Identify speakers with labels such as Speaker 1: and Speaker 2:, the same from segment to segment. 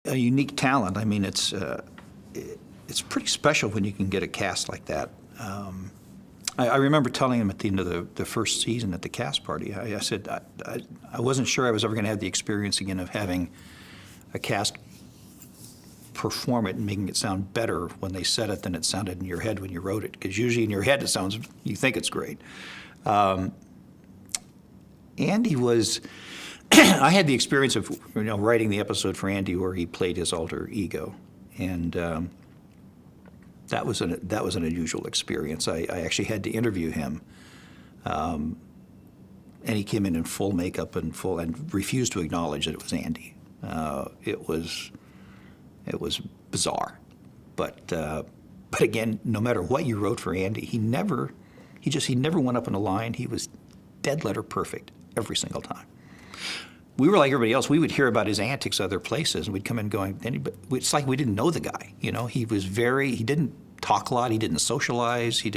Speaker 1: a unique talent. I mean, it's pretty special when you can get a cast like that. I remember telling him at the end of the first season at the cast party, I said I wasn't sure I was ever going to have the experience again of having a cast perform it and making it sound better when they said it than it sounded in your head when you wrote it. Because usually in your head it sounds, you think it's great. Andy was, I had the experience of writing the episode for Andy where he played his alter ego, and that was an unusual experience. I actually had to interview him, and he came in full makeup and refused to acknowledge that it was Andy. It was bizarre, but again, no matter what you wrote for Andy, he never went up on a line. He was dead letter perfect every single time. We were like everybody else. We would hear about his antics other places, and we'd come in going, it's like we didn't know the guy. He didn't talk a lot. He didn't socialize. He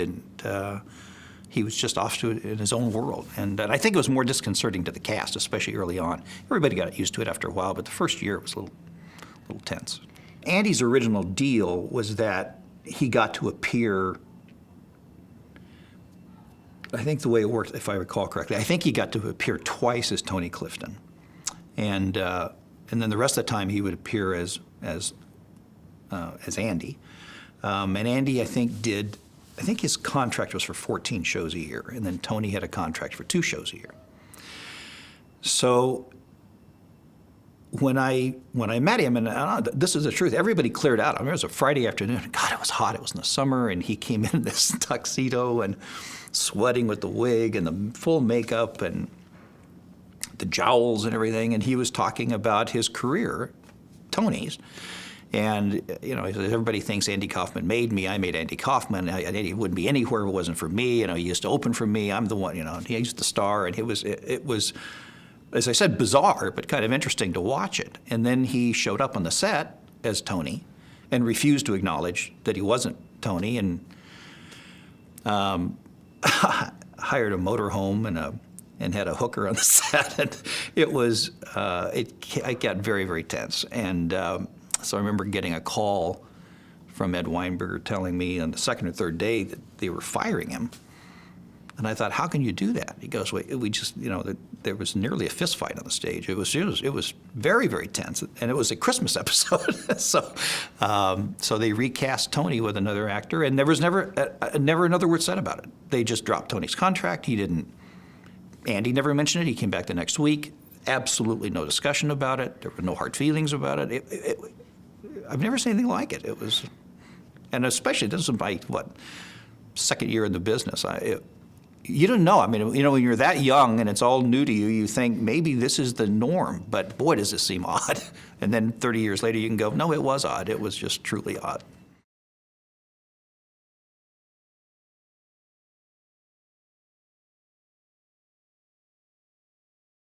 Speaker 1: was just off to it in his own world. And I think it was more disconcerting to the cast, especially early on. Everybody got used to it after a while, but the first year it was a little tense. Andy's original deal was that he got to appear, I think the way it worked, if I recall correctly, I think he got to appear twice as Tony Clifton. And then the rest of the time he would appear as Andy. And Andy, I think his contract was for 14 shows a year, and then Tony had a contract for 2 shows a year. So when I met him, and this is the truth, everybody cleared out. I mean, it was a Friday afternoon. God, it was hot. It was in the summer, and he came in this tuxedo and sweating with the wig and the full makeup and the jowls and everything, and he was talking about his career, Tony's. And, he said, everybody thinks Andy Kaufman made me. I made Andy Kaufman. Andy wouldn't be anywhere if it wasn't for me. He used to open for me. I'm the one, he used to star. And it was, as I said, bizarre, but kind of interesting to watch it. And then he showed up on the set as Tony and refused to acknowledge that he wasn't Tony, and hired a motorhome and had a hooker on the set. And it was, it got very, very tense. And so I remember getting a call from Ed Weinberger telling me on the second or third day that they were firing him. And I thought, how can you do that? He goes, we just, there was nearly a fist fight on the stage. It was very, very tense, and it was a Christmas episode. So they recast Tony with another actor, and there was never another word said about it. They just dropped Tony's contract. Andy never mentioned it. He came back the next week. Absolutely no discussion about it. There were no hard feelings about it. I've never seen anything like it. It was, and especially this was my second year in the business. You don't know. I mean, when you're that young and it's all new to you, you think maybe this is the norm, but boy, does this seem odd. And then 30 years later, you can go, no, it was odd. It was just truly odd.